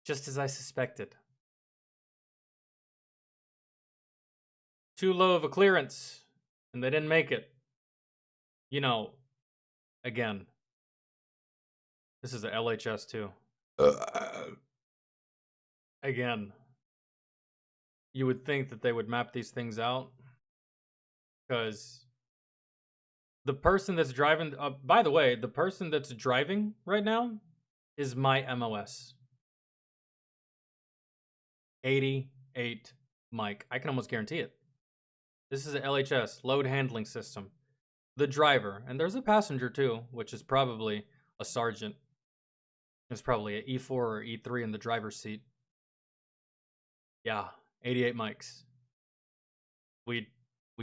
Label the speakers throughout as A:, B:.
A: Just as I suspected. Too low of a clearance, and they didn't make it. You know, again, this is a LHS too. Again, you would think that they would map these things out, because the person that's driving, by the way, the person that's driving right now is my MOS. 88 Mike. I can almost guarantee it. This is an LHS, load handling system. The driver, and there's a passenger too, which is probably a sergeant. There's probably an E4 or E3 in the driver's seat. Yeah, 88 mics. We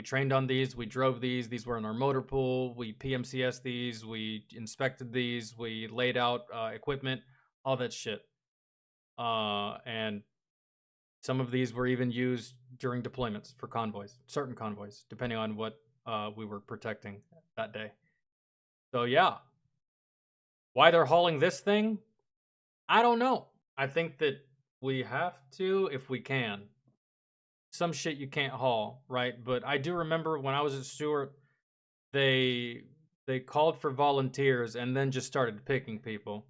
A: trained on these, we drove these were in our motor pool, we PMCS these, we inspected these, we laid out equipment, all that shit. And some of these were even used during deployments for convoys, certain convoys, depending on what we were protecting that day. So yeah, why they're hauling this thing, I don't know. I think that we have to if we can. Some shit you can't haul, right? But I do remember when I was at Stewart, they called for volunteers and then just started picking people.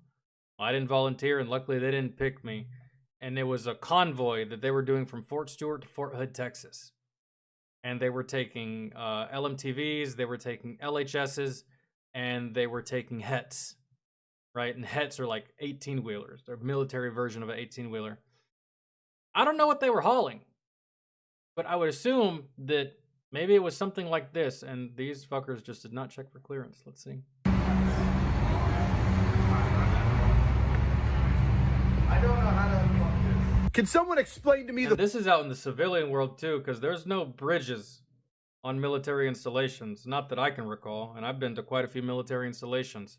A: I didn't volunteer, and luckily they didn't pick me. And it was a convoy that they were doing from Fort Stewart to Fort Hood, Texas. And they were taking LMTVs, they were taking LHSs, and they were taking HETs, right? And HETs are like 18-wheelers. They're a military version of an 18-wheeler. I don't know what they were hauling, but I would assume that maybe it was something like this, and these fuckers just did not check for clearance. Let's see.
B: I don't know how to unlock this. Can someone explain to me
A: This is out in the civilian world too, because there's no bridges on military installations. Not that I can recall, and I've been to quite a few military installations.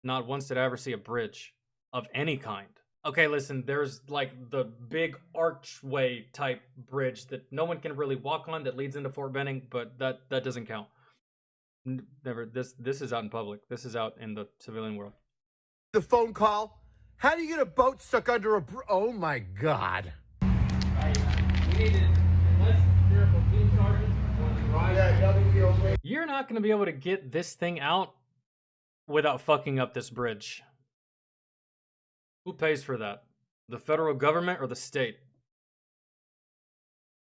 A: Not once did I ever see a bridge of any kind. Okay, listen, there's like the big archway type bridge that no one can really walk on that leads into Fort Benning, but that doesn't count. Never. This is out in public. This is out in the civilian world.
B: The phone call? How do you get a boat stuck under a oh my god.
A: You're not going to be able to get this thing out without fucking up this bridge. Who pays for that? The federal government or the state?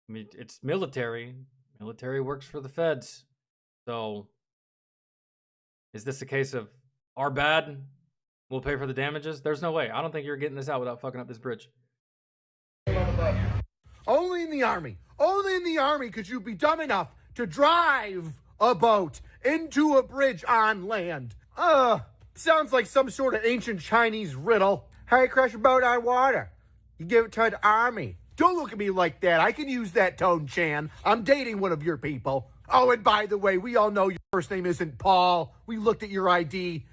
A: I mean, it's military. Military works for the feds. So, is this a case of our bad? We'll pay for the damages? There's no way. I don't think you're getting this out without fucking up this bridge.
B: Only in the Army. Only in the Army could you be dumb enough to drive a boat into a bridge on land. Sounds like some sort of ancient Chinese riddle. How you crash a boat on water? You give it to the Army. Don't look at me like that. I can use that tone, Chan. I'm dating one of your people. Oh, and by the way, we all know your first name isn't Paul. We looked at your ID.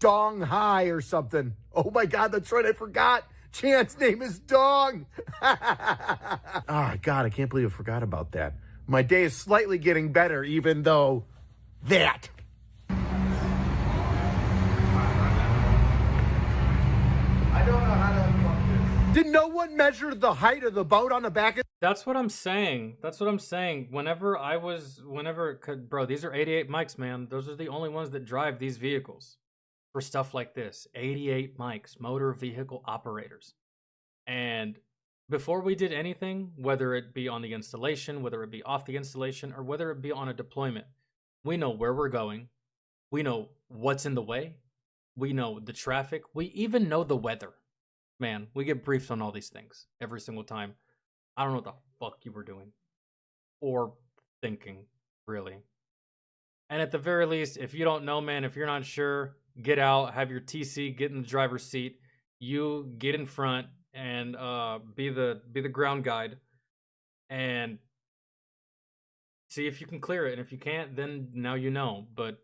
B: Dong Hai or something. Oh my god, that's right, I forgot. Chan's name is Dong. Oh god, I can't believe I forgot about that. My day is slightly getting better, even though that. I don't know how to unlock this. Did no one measure the height of the boat on the back of...
A: That's what I'm saying. That's what I'm saying. Bro, these are 88 mics, man. Those are the only ones that drive these vehicles for stuff like this. 88 mics, motor vehicle operators. And before we did anything, whether it be on the installation, whether it be off the installation, or whether it be on a deployment, we know where we're going. We know what's in the way. We know the traffic. We even know the weather. Man, we get briefed on all these things every single time. I don't know what the fuck you were doing or thinking, really. And at the very least, if you don't know, man, if you're not sure, get out, have your TC, get in the driver's seat. You get in front and be the ground guide and see if you can clear it. And if you can't, then now you know. But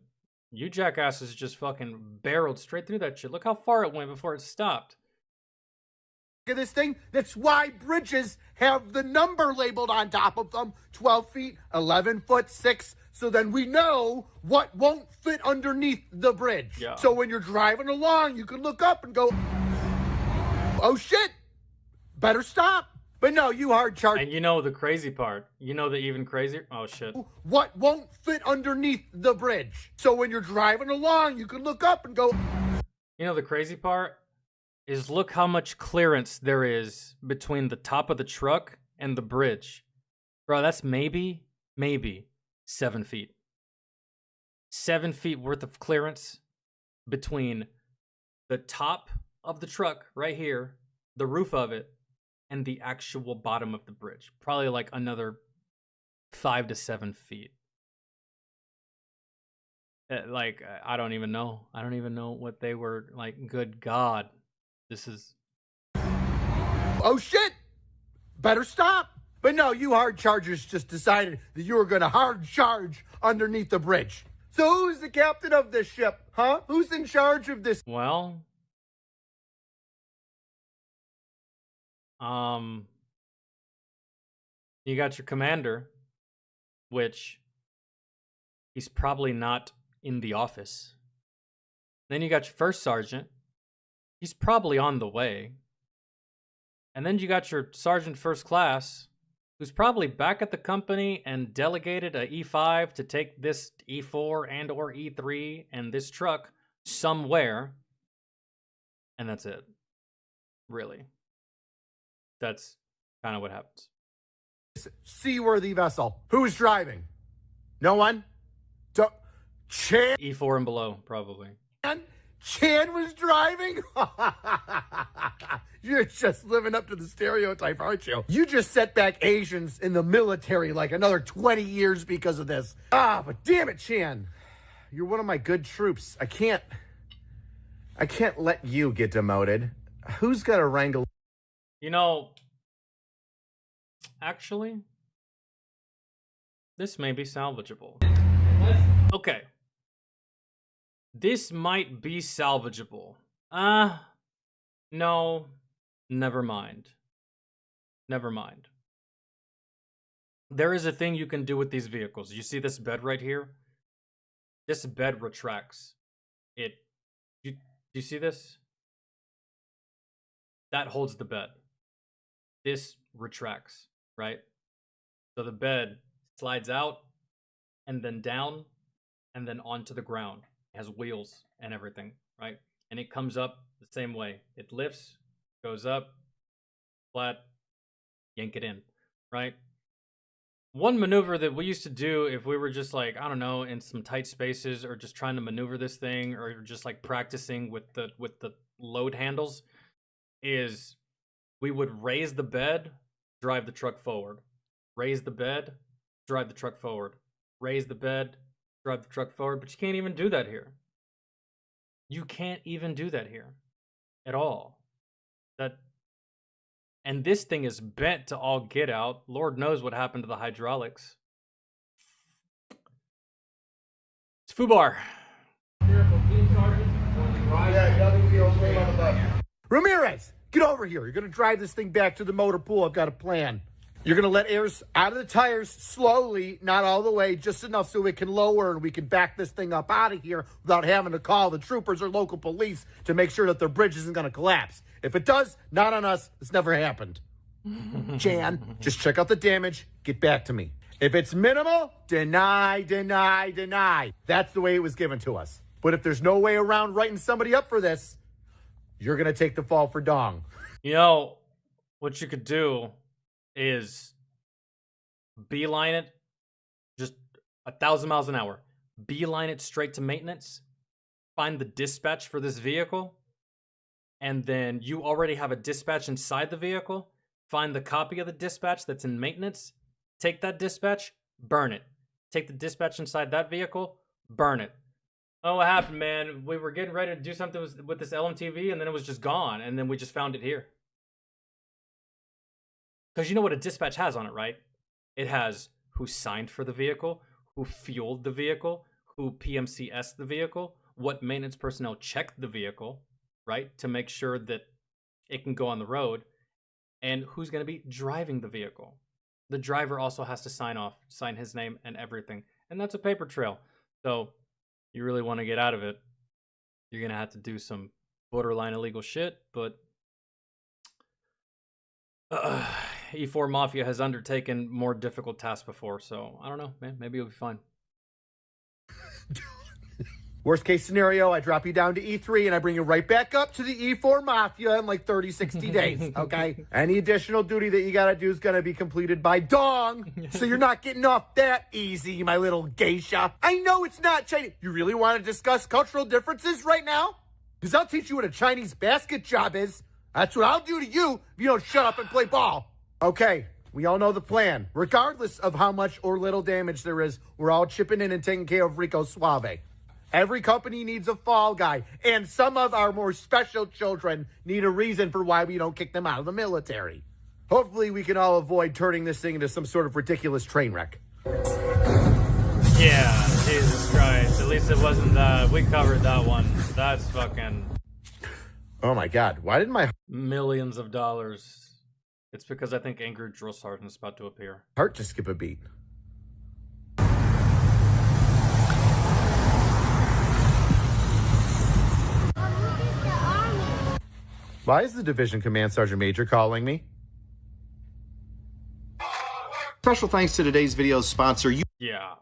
A: you jackasses just fucking barreled straight through that shit. Look how far it went before it stopped.
B: Look at this thing. That's why bridges have the number labeled on top of them. 12 feet, 11 foot, 6. So then we know what won't fit underneath the bridge.
A: Yeah.
B: So when you're driving along, you can look up and go, oh shit, better stop. But no, you hard charge.
A: And you know the crazy part. You know the even crazier. Oh shit.
B: What won't fit underneath the bridge? So when you're driving along, you can look up and go.
A: You know the crazy part is look how much clearance there is between the top of the truck and the bridge. Bro, that's maybe 7 feet. 7 feet worth of clearance between the top of the truck right here, the roof of it, and the actual bottom of the bridge. Probably like another 5 to 7 feet. Like, I don't even know. I don't even know what they were like. Good God. This is.
B: Oh shit! Better stop. But no, you hard chargers just decided that you were going to hard charge underneath the bridge. So who's the captain of this ship, huh? Who's in charge of this?
A: Well, you got your commander, which he's probably not in the office. Then you got your first sergeant. He's probably on the way. And then you got your sergeant first class, who's probably back at the company and delegated a E5 to take this E4 and or E3 and this truck somewhere. And that's it. Really. That's kind of what happens.
B: Seaworthy vessel. Who's driving? No one? Chan?
A: E4 and below, probably.
B: Chan was driving? You're just living up to the stereotype, aren't you? You just set back Asians in the military like another 20 years because of this. But damn it, Chan. You're one of my good troops. I can't let you get demoted. Who's got to wrangle?
A: You know, actually, this may be salvageable. Okay. This might be salvageable. No. Never mind. Never mind. There is a thing you can do with these vehicles. You see this bed right here? This bed retracts. Do you see this? That holds the bed. This retracts, right? So the bed slides out and then down and then onto the ground. It has wheels and everything, right? And it comes up the same way. It lifts, goes up, flat, yank it in, right? One maneuver that we used to do if we were just like, I don't know, in some tight spaces or just trying to maneuver this thing or just like practicing with the load handles is we would raise the bed, drive the truck forward. Raise the bed, drive the truck forward. Raise the bed, drive the truck forward. But you can't even do that here. You can't even do that here at all. And this thing is bent to all get out. Lord knows what happened to the hydraulics. It's FUBAR.
B: Ramirez, get over here. You're going to drive this thing back to the motor pool. I've got a plan. You're going to let airs out of the tires slowly, not all the way, just enough so it can lower and we can back this thing up out of here without having to call the troopers or local police to make sure that the bridge isn't going to collapse. If it does, not on us. It's never happened. Chan, just check out the damage. Get back to me. If it's minimal, deny, deny, deny. That's the way it was given to us. But if there's no way around writing somebody up for this, you're going to take the fall for Dong.
A: You know, what you could do is beeline it just 1,000 miles an hour. Beeline it straight to maintenance. Find the dispatch for this vehicle. And then you already have a dispatch inside the vehicle. Find the copy of the dispatch that's in maintenance. Take that dispatch, burn it. Take the dispatch inside that vehicle, burn it. Oh, what happened, man? We were getting ready to do something with this LMTV, and then it was just gone, and then we just found it here. Because you know what a dispatch has on it, right? It has who signed for the vehicle, who fueled the vehicle, who PMCS'd the vehicle, what maintenance personnel checked the vehicle, right? To make sure that it can go on the road, and who's going to be driving the vehicle. The driver also has to sign his name and everything. And that's a paper trail. So you really want to get out of it, you're going to have to do some borderline illegal shit, but Uh, E4 Mafia has undertaken more difficult tasks before, so I don't know, man. Maybe it'll be fine.
B: Worst case scenario, I drop you down to E3 and I bring you right back up to the E4 Mafia in like 30, 60 days, okay? Any additional duty that you gotta do is gonna be completed by Dong, so you're not getting off that easy, my little geisha. I know it's not Chinese. You really want to discuss cultural differences right now? Because I'll teach you what a Chinese basket job is. That's what I'll do to you if you don't shut up and play ball. Okay, we all know the plan. Regardless of how much or little damage there is, we're all chipping in and taking care of Rico Suave. Every company needs a fall guy, and some of our more special children need a reason for why we don't kick them out of the military. Hopefully, we can all avoid turning this thing into some sort of ridiculous train wreck.
A: Yeah, Jesus Christ. At least it wasn't that. We covered that one. That's fucking
B: Oh my God, why did my
A: millions of dollars. It's because I think Angry Drill Sergeant's about to appear.
B: heart just skip a beat? Why is the Division Command Sergeant Major calling me?
C: Special thanks to today's video's sponsor.
A: Yeah,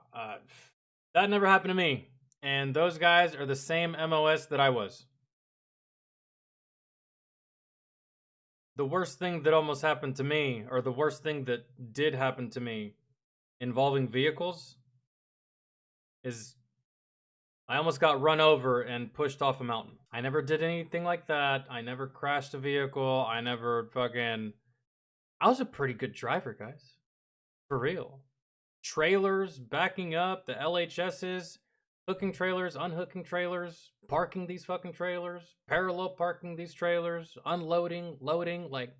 A: that never happened to me. And those guys are the same MOS that I was. The worst thing that almost happened to me, or the worst thing that did happen to me involving vehicles, is I almost got run over and pushed off a mountain. I never did anything like that. I never crashed a vehicle. I was a pretty good driver, guys. For real. Trailers, backing up, the LHSs, hooking trailers, unhooking trailers, parking these fucking trailers, parallel parking these trailers, unloading, loading, like,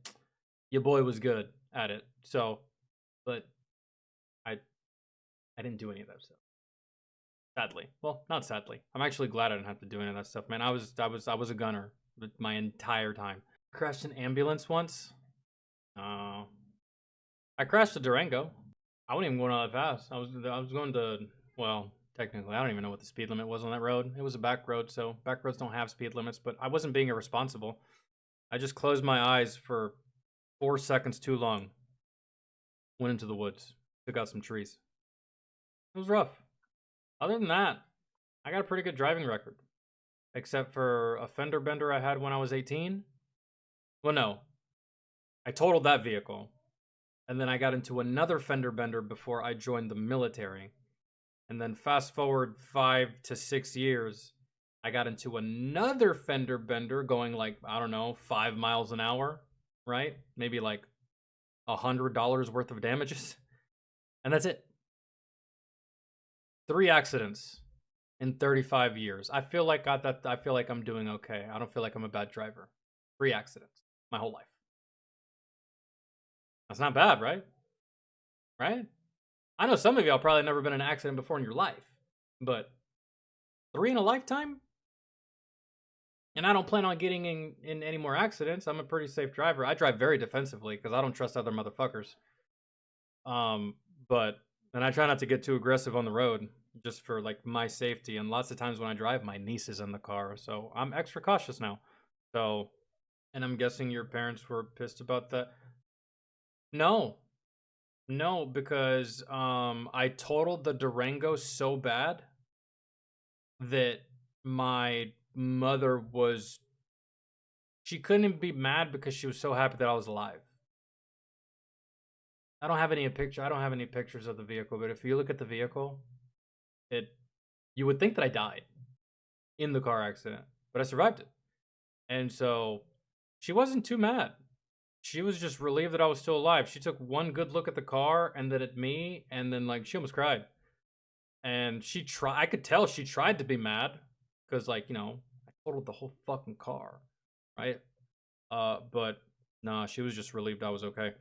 A: your boy was good at it. So, but I didn't do any of that stuff. Sadly. Well, not sadly. I'm actually glad I didn't have to do any of that stuff, man. I was a gunner my entire time. Crashed an ambulance once. I crashed a Durango. I wasn't even going all that fast. I was going to, well, technically, I don't even know what the speed limit was on that road. It was a back road, so back roads don't have speed limits, but I wasn't being irresponsible. I just closed my eyes for 4 seconds too long. Went into the woods. Took out some trees. It was rough. Other than that, I got a pretty good driving record. Except for a fender bender I had when I was 18. Well, no. I totaled that vehicle. And then I got into another fender bender before I joined the military. And then fast forward 5 to 6 years, I got into another fender bender going like, I don't know, 5 miles an hour, right? Maybe like $100 worth of damages. And that's it. 3 accidents in 35 years. I feel like I'm doing okay. I don't feel like I'm a bad driver. 3 accidents my whole life. That's not bad, right? Right? I know some of y'all probably never been in an accident before in your life, but 3 in a lifetime? And I don't plan on getting in any more accidents. I'm a pretty safe driver. I drive very defensively because I don't trust other motherfuckers. And I try not to get too aggressive on the road just for like my safety. And lots of times when I drive, my niece is in the car, so I'm extra cautious now. So, and I'm guessing your parents were pissed about that. No, because I totaled the Durango so bad that my mother she couldn't be mad because she was so happy that I was alive. I don't have any pictures of the vehicle, but if you look at the vehicle, you would think that I died in the car accident, but I survived it. And so she wasn't too mad. She was just relieved that I was still alive. She took one good look at the car and then at me, and then like she almost cried. And I could tell she tried to be mad because like, I totaled the whole fucking car, right? But nah, she was just relieved I was okay.